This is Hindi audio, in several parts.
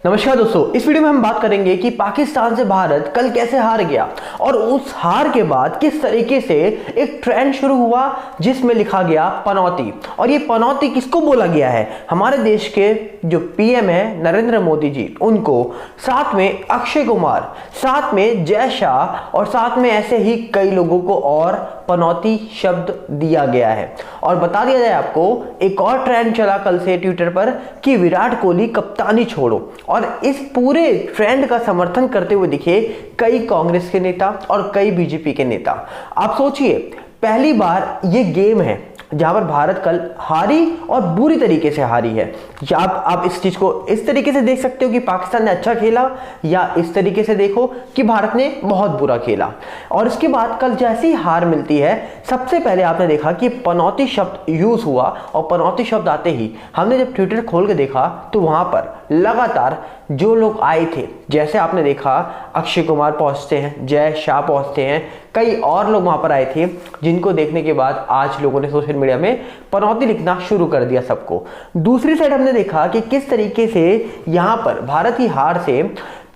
नमस्कार दोस्तों, इस वीडियो में हम बात करेंगे कि पाकिस्तान से भारत कल कैसे हार गया और उस हार के बाद किस तरीके से एक ट्रेंड शुरू हुआ जिसमें लिखा गया पनौती। और ये पनौती किसको बोला गया है? हमारे देश के जो पीएम है नरेंद्र मोदी जी, उनको, साथ में अक्षय कुमार, साथ में जय शाह और साथ में ऐसे ही कई लोगों को और पनौती शब्द दिया गया है। और बता दिया जाए आपको, एक और ट्रेंड चला कल से ट्विटर पर कि विराट कोहली कप्तानी छोड़ो। और इस पूरे ट्रेंड का समर्थन करते हुए दिखे कई कांग्रेस के नेता और कई बीजेपी के नेता। आप सोचिए, पहली बार ये गेम है जहां पर भारत कल हारी और बुरी तरीके से हारी है। या आप इस चीज को इस तरीके से देख सकते हो कि पाकिस्तान ने अच्छा खेला, या इस तरीके से देखो कि भारत ने बहुत बुरा खेला। और इसके बाद कल जैसी हार मिलती है, सबसे पहले आपने देखा कि पनौती शब्द यूज हुआ। और पनौती शब्द आते ही हमने जब ट्विटर खोल के देखा तो वहां पर लगातार जो लोग आए थे, जैसे आपने देखा अक्षय कुमार पहुंचते हैं, जय शाह पहुंचते हैं, कई और लोग वहां पर आए थे, जिनको देखने के बाद आज लोगों ने सोशल मीडिया में पनौती लिखना शुरू कर दिया सबको। दूसरी साइड हमने देखा कि किस तरीके से यहां पर भारत की हार से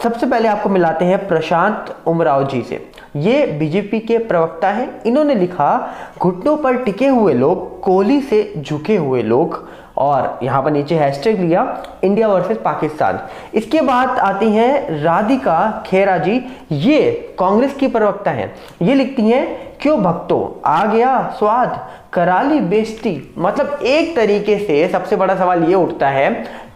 सबसे पहले आपको मिलाते हैं प्रशांत उमराव जी से। ये बीजेपी के प्रवक्ता हैं। इन्होंने लिखा, घुटनों पर टिके हुए लोग, कोहली से झुके हुए लोग, और यहां पर नीचे हैशटैग लिया इंडिया वर्सेस पाकिस्तान। इसके बाद आती हैं राधिका खेरा जी, ये कांग्रेस की प्रवक्ता हैं। ये लिखती हैं, क्यों भक्तों आ गया स्वाद, कराली बेइज्जती। मतलब एक तरीके से सबसे बड़ा सवाल ये उठता है,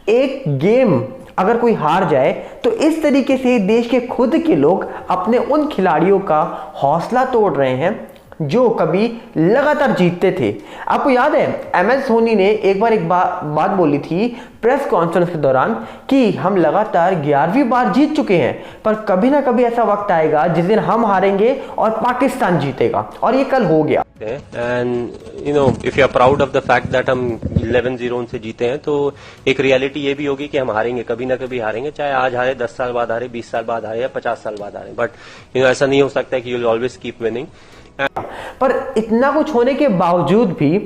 एक गेम अगर कोई हार जाए तो इस तरीके से देश के खुद के लोग अपने उन खिलाड़ियों का हौसला तोड़ रहे हैं जो कभी लगातार जीतते थे। आपको याद है MS धोनी ने एक बात बोली थी प्रेस कॉन्फ्रेंस के दौरान कि हम लगातार 11वीं बार जीत चुके हैं, पर कभी ना कभी ऐसा वक्त आएगा जिस दिन हम हारेंगे और पाकिस्तान जीतेगा। और ये कल हो गया। And you know, if you are proud of the fact that हम 11-0 से जीते हैं, तो एक रियलिटी ये भी होगी कि हम हारेंगे, कभी ना कभी हारेंगे, चाहे आज हारे, 10 साल बाद हारे, 20 साल बाद हारे या 50 साल बाद हारे। बट ऐसा नहीं हो सकता कि you will always keep winning. पर इतना कुछ होने के बावजूद भी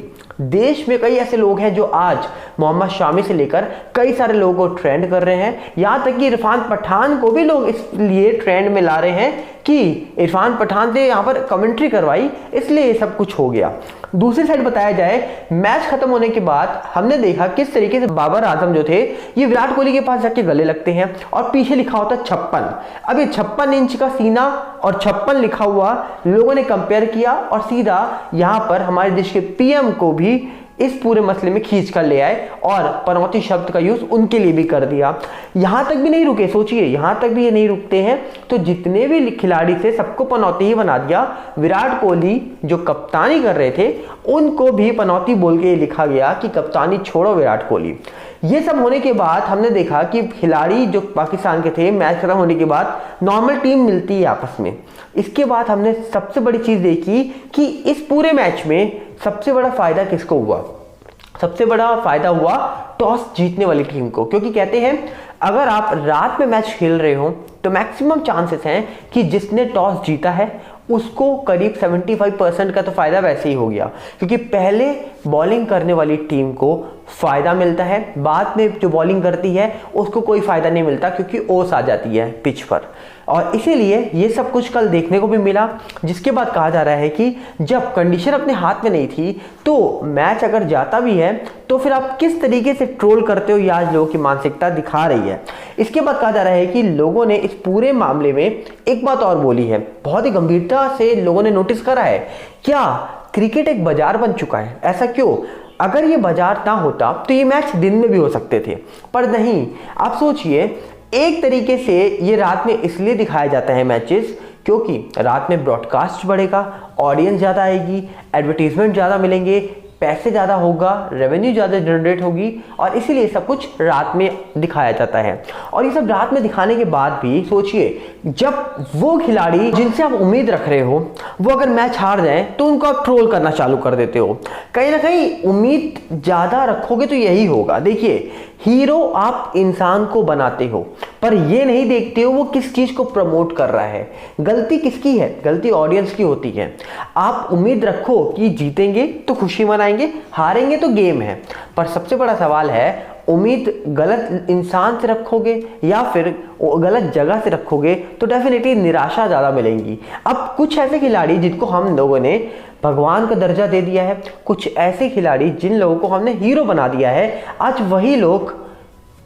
देश में कई ऐसे लोग हैं जो आज मोहम्मद शामी से लेकर कई सारे लोगों को ट्रेंड कर रहे हैं। यहां तक कि इरफान पठान को भी लोग इसलिए ट्रेंड में ला रहे हैं कि इरफान पठान ने यहां पर कमेंट्री करवाई, इसलिए ये सब कुछ हो गया। दूसरी साइड बताया जाए, मैच खत्म होने के बाद हमने देखा किस तरीके से बाबर आजम जो थे ये विराट कोहली के पास जाके गले लगते हैं और पीछे लिखा होता है 56। अब ये 56 इंच का सीना और 56 लिखा हुआ लोगों ने कंपेयर किया और सीधा यहां पर हमारे देश के पीएम को भी इस पूरे मसले में खींच कर ले आए और पनौती शब्द का यूज उनके लिए भी कर दिया। यहां तक भी नहीं रुके, सोचिए, यहां तक भी ये नहीं रुकते हैं तो जितने भी खिलाड़ी थे सबको पनौती ही बना दिया। विराट कोहली जो कप्तानी कर रहे थे उनको भी पनौती बोल के लिखा गया कि कप्तानी छोड़ो विराट कोहली। ये सब होने के बाद हमने देखा कि खिलाड़ी जो पाकिस्तान के थे, मैच खत्म होने के बाद नॉर्मल टीम मिलती है आपस में। इसके बाद हमने सबसे बड़ी चीज देखी कि इस पूरे मैच में सबसे बड़ा फायदा किसको हुआ? सबसे बड़ा फायदा हुआ टॉस जीतने वाली टीम को, क्योंकि कहते हैं अगर आप रात में मैच खेल रहे हो तो मैक्सिमम चांसेस हैं कि जिसने टॉस जीता है उसको करीब 75% का तो फायदा वैसे ही हो गया, क्योंकि पहले बॉलिंग करने वाली टीम को फायदा मिलता है, बाद में जो बॉलिंग करती है उसको कोई फायदा नहीं मिलता क्योंकि ओस आ जाती है पिच पर। और इसीलिए ये सब कुछ कल देखने को भी मिला। जिसके बाद कहा जा रहा है कि जब कंडीशन अपने हाथ में नहीं थी तो मैच अगर जाता भी है तो फिर आप किस तरीके से ट्रोल करते हो, ये आज लोगों की मानसिकता दिखा रही है। इसके बाद कहा जा रहा है कि लोगों ने इस पूरे मामले में एक बात और बोली है, बहुत ही गंभीरता से लोगों ने नोटिस करा है, क्या क्रिकेट एक बाजार बन चुका है? ऐसा क्यों? अगर ये बाजार ना होता तो ये मैच दिन में भी हो सकते थे, पर नहीं। आप सोचिए, एक तरीके से ये रात में इसलिए दिखाया जाता है मैचेस क्योंकि रात में ब्रॉडकास्ट बढ़ेगा, ऑडियंस ज़्यादा आएगी, एडवर्टीजमेंट ज़्यादा मिलेंगे, पैसे ज़्यादा होगा, रेवेन्यू ज़्यादा जनरेट होगी, और इसीलिए सब कुछ रात में दिखाया जाता है। और ये सब रात में दिखाने के बाद भी सोचिए, जब वो खिलाड़ी जिनसे आप उम्मीद रख रहे हो वो अगर मैच हार जाए तो उनको आप ट्रोल करना चालू कर देते हो। कहीं ना कहीं उम्मीद ज़्यादा रखोगे तो यही होगा। देखिए, हीरो आप इंसान को बनाते हो, पर ये नहीं देखते हो वो किस चीज को प्रमोट कर रहा है। गलती किसकी है? गलती ऑडियंस की होती है। आप उम्मीद रखो कि जीतेंगे तो खुशी मनाएंगे, हारेंगे तो गेम है। पर सबसे बड़ा सवाल है, उम्मीद गलत इंसान से रखोगे या फिर गलत जगह से रखोगे तो डेफिनेटली निराशा ज़्यादा मिलेंगी। अब कुछ ऐसे खिलाड़ी जिनको हम लोगों ने भगवान का दर्जा दे दिया है, कुछ ऐसे खिलाड़ी जिन लोगों को हमने हीरो बना दिया है, आज वही लोग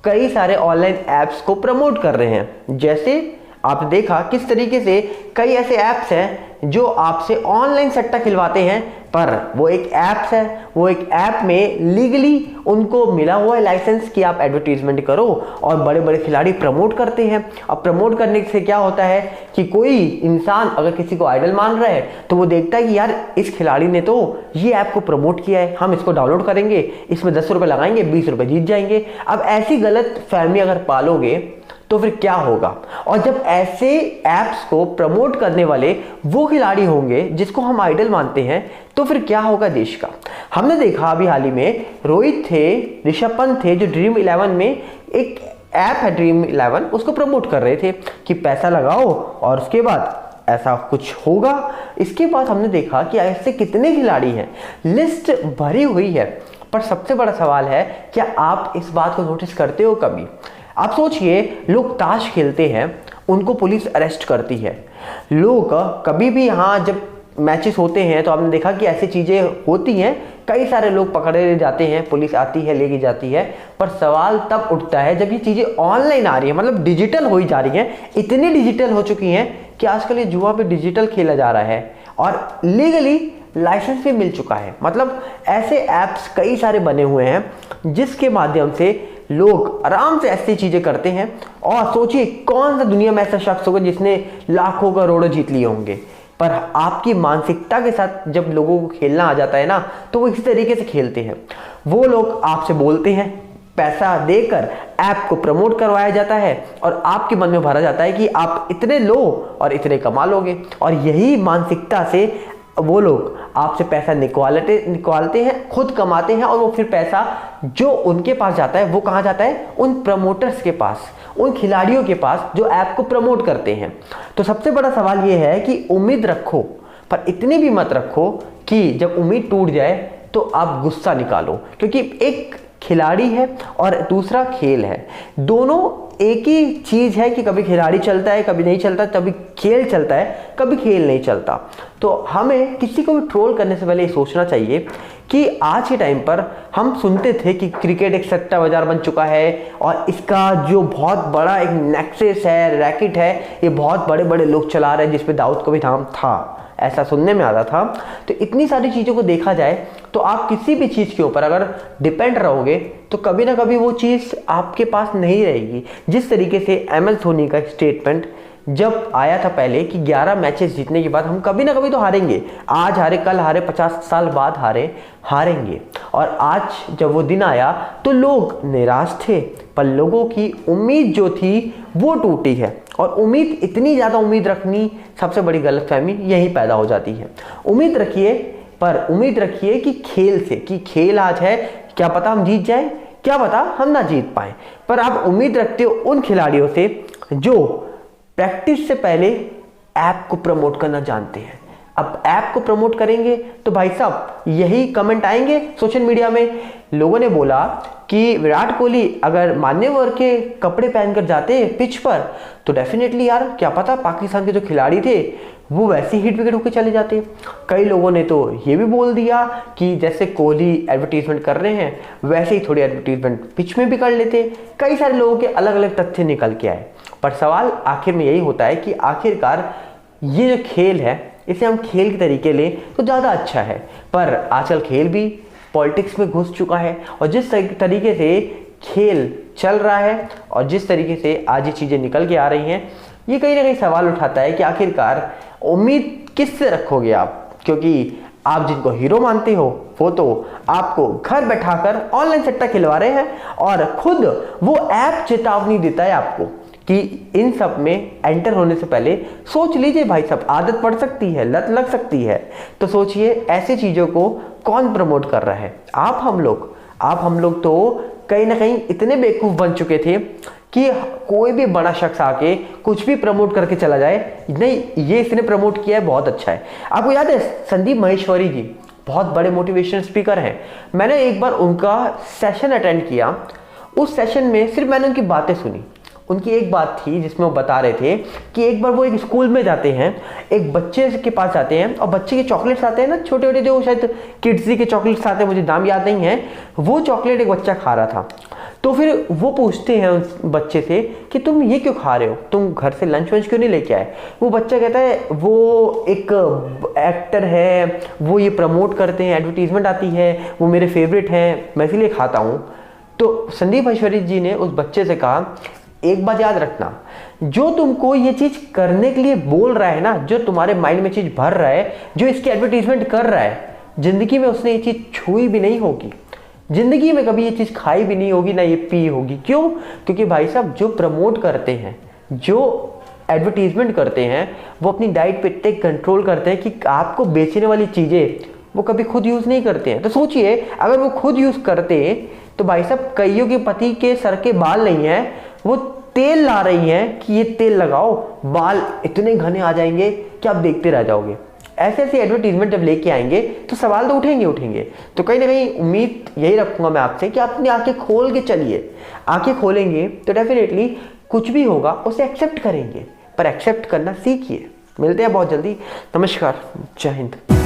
कई सारे ऑनलाइन ऐप्स को प्रमोट कर रहे हैं। जैसे आप देखा किस तरीके से कई ऐसे ऐप्स हैं जो आपसे ऑनलाइन सट्टा खिलवाते हैं, पर वो एक ऐप्स है, वो एक ऐप में लीगली उनको मिला हुआ है लाइसेंस कि आप एडवर्टीजमेंट करो और बड़े बड़े खिलाड़ी प्रमोट करते हैं। अब प्रमोट करने से क्या होता है कि कोई इंसान अगर किसी को आइडल मान रहा है तो वो देखता है कि यार इस खिलाड़ी ने तो ये ऐप को प्रमोट किया है, हम इसको डाउनलोड करेंगे, इसमें 10 रुपये लगाएंगे, 20 रुपये जीत जाएंगे। अब ऐसी गलत फहमी अगर पालोगे तो फिर क्या होगा। और जब ऐसे ऐप्स को प्रमोट करने वाले वो खिलाड़ी होंगे जिसको हम आइडल मानते हैं तो फिर क्या होगा देश का। हमने देखा अभी हाल ही में रोहित थे, ऋषभ पंत थे, जो ड्रीम 11 में एक ऐप है ड्रीम 11, उसको प्रमोट कर रहे थे कि पैसा लगाओ और उसके बाद ऐसा कुछ होगा। इसके बाद हमने देखा कि ऐसे कितने खिलाड़ी हैं, लिस्ट भरी हुई है। पर सबसे बड़ा सवाल है, क्या आप इस बात को नोटिस करते हो कभी? आप सोचिए, लोग ताश खेलते हैं, उनको पुलिस अरेस्ट करती है। लोग कभी भी यहाँ जब मैचेस होते हैं तो आपने देखा कि ऐसी चीज़ें होती हैं, कई सारे लोग पकड़े जाते हैं, पुलिस आती है, लेके जाती है। पर सवाल तब उठता है जब ये चीज़ें ऑनलाइन आ रही है, मतलब डिजिटल हो जा रही हैं, इतनी डिजिटल हो चुकी हैं कि आजकल ये जुआ पे डिजिटल खेला जा रहा है और लीगली लाइसेंस भी मिल चुका है। मतलब ऐसे ऐप्स कई सारे बने हुए हैं जिसके माध्यम से लोग आराम से ऐसी चीजें करते हैं। और सोचिए कौन सा दुनिया में ऐसा शख्स होगा जिसने लाखों करोड़ों जीत लिए होंगे। पर आपकी मानसिकता के साथ जब लोगों को खेलना आ जाता है ना, तो वो इसी तरीके से खेलते हैं। वो लोग आपसे बोलते हैं, पैसा देकर ऐप को प्रमोट करवाया जाता है और आपके मन में भरा जाता है कि आप इतने लो और इतने कमा लोगे। और यही मानसिकता से वो लोग आपसे पैसा निकालते हैं, खुद कमाते हैं और वो फिर पैसा जो उनके पास जाता है वो कहाँ जाता है? उन प्रमोटर्स के पास, उन खिलाड़ियों के पास जो ऐप को प्रमोट करते हैं। तो सबसे बड़ा सवाल ये है कि उम्मीद रखो, पर इतनी भी मत रखो कि जब उम्मीद टूट जाए तो आप गुस्सा निकालो। क्योंकि एक खिलाड़ी है और दूसरा खेल है, दोनों एक ही चीज है कि कभी खिलाड़ी चलता है, कभी नहीं चलता, कभी खेल चलता है, कभी खेल नहीं चलता। तो हमें किसी को भी ट्रोल करने से पहले ये सोचना चाहिए कि आज के टाइम पर हम सुनते थे कि क्रिकेट एक सट्टा बाजार बन चुका है और इसका जो बहुत बड़ा एक नेक्सस है, रैकेट है, ये बहुत बड़े बड़े लोग चला रहे हैं जिसपे दाऊद का भी नाम था, ऐसा सुनने में आता था। तो इतनी सारी चीज़ों को देखा जाए तो आप किसी भी चीज़ के ऊपर अगर डिपेंड रहोगे तो कभी ना कभी वो चीज़ आपके पास नहीं रहेगी। जिस तरीके से MS धोनी का स्टेटमेंट जब आया था पहले कि 11 मैचेस जीतने के बाद हम कभी ना कभी तो हारेंगे, आज हारे, कल हारे, 50 साल बाद हारेंगे। और आज जब वो दिन आया तो लोग निराश थे, पर लोगों की उम्मीद जो थी वो टूटी है। और उम्मीद, इतनी ज़्यादा उम्मीद रखनी सबसे बड़ी गलतफहमी यही पैदा हो जाती है। उम्मीद रखिए, पर उम्मीद रखिए कि खेल से, कि खेल आज है, क्या पता हम जीत जाए, क्या पता हम ना जीत पाए। पर आप उम्मीद रखते हो उन खिलाड़ियों से जो प्रैक्टिस से पहले ऐप को प्रमोट करना जानते हैं। अब ऐप को प्रमोट करेंगे तो भाई साहब यही कमेंट आएंगे सोशल मीडिया में। लोगों ने बोला कि विराट कोहली अगर मान्यवर के कपड़े पहनकर जाते पिच पर तो डेफिनेटली यार क्या पता पाकिस्तान के जो खिलाड़ी थे वो वैसे हिट विकेट होकर चले जाते। कई लोगों ने तो ये भी बोल दिया कि जैसे कोहली एडवर्टीजमेंट कर रहे हैं वैसे ही थोड़ी एडवर्टीजमेंट पिच में भी कर लेते। कई सारे लोगों के अलग अलग तथ्य निकल के आए। पर सवाल आखिर में यही होता है कि आखिरकार ये जो खेल है इसे हम खेल के तरीके लें तो ज़्यादा अच्छा है। पर आजकल खेल भी पॉलिटिक्स में घुस चुका है और जिस तरीके से खेल चल रहा है और जिस तरीके से आज ये चीज़ें निकल के आ रही हैं, ये कहीं ना कहीं सवाल उठाता है कि आखिरकार उम्मीद किससे रखोगे आप। क्योंकि आप जिनको हीरो मानते हो वो तो आपको घर बैठाकर ऑनलाइन सट्टा खिलवा रहे हैं और खुद वो ऐप चेतावनी देता है आपको कि इन सब में एंटर होने से पहले सोच लीजिए भाई साहब, आदत पड़ सकती है, लत लग सकती है। तो सोचिए ऐसी चीज़ों को कौन प्रमोट कर रहा है? आप हम लोग तो कहीं ना कहीं इतने बेवकूफ़ बन चुके थे कि कोई भी बड़ा शख्स आके कुछ भी प्रमोट करके चला जाए, नहीं ये इसने प्रमोट किया है, बहुत अच्छा है। आपको याद है संदीप माहेश्वरी जी बहुत बड़े मोटिवेशनल स्पीकर हैं। मैंने एक बार उनका सेशन अटेंड किया। उस सेशन में सिर्फ मैंने उनकी बातें सुनी। उनकी एक बात थी जिसमें वो बता रहे थे कि एक बार वो एक स्कूल में जाते हैं, एक बच्चे के पास जाते हैं और बच्चे के चॉकलेट्स आते हैं ना, छोटे छोटे जो शायद किड्स के चॉकलेट्स आते हैं, मुझे नाम याद नहीं है, वो चॉकलेट एक बच्चा खा रहा था। तो फिर वो पूछते हैं उस बच्चे से कि तुम ये क्यों खा रहे हो, तुम घर से लंच वंच क्यों नहीं लेके आए। वो बच्चा कहता है वो एक एक्टर है, वो ये प्रमोट करते हैं, एडवर्टीजमेंट आती है, वो मेरे फेवरेट हैं, मैं इसीलिए खाता हूँ। तो संदीप ऐश्वर्य जी ने उस बच्चे से कहा एक बात याद रखना, जो तुमको ये चीज करने के लिए बोल रहा है ना, जो तुम्हारे माइंड में चीज भर रहा है, जो इसकी एडवर्टीजमेंट कर रहा है, जिंदगी में उसने ये चीज छुई भी नहीं होगी, जिंदगी में कभी ये चीज खाई भी नहीं होगी, ना ये पी होगी। क्यों? क्योंकि भाई साहब जो प्रमोट करते हैं, जो एडवर्टीजमेंट करते हैं, वो अपनी डाइट पे इतने कंट्रोल करते हैं कि आपको बेचने वाली चीजें वो कभी खुद यूज नहीं करते हैं। तो सोचिए अगर वो खुद यूज करते तो भाई साहब कईयों के पति के सर के बाल नहीं है, वो तेल ला रही हैं कि ये तेल लगाओ, बाल इतने घने आ जाएंगे कि आप देखते रह जाओगे। ऐसे ऐसे एडवर्टीजमेंट जब लेके आएंगे तो सवाल तो उठेंगे उठेंगे। तो कहीं ना कहीं उम्मीद यही रखूंगा मैं आपसे कि आप अपनी आंखें खोल के चलिए। आंखें खोलेंगे तो डेफिनेटली कुछ भी होगा उसे एक्सेप्ट करेंगे, पर एक्सेप्ट करना सीखिए। मिलते हैं बहुत जल्दी। नमस्कार, जय हिंद।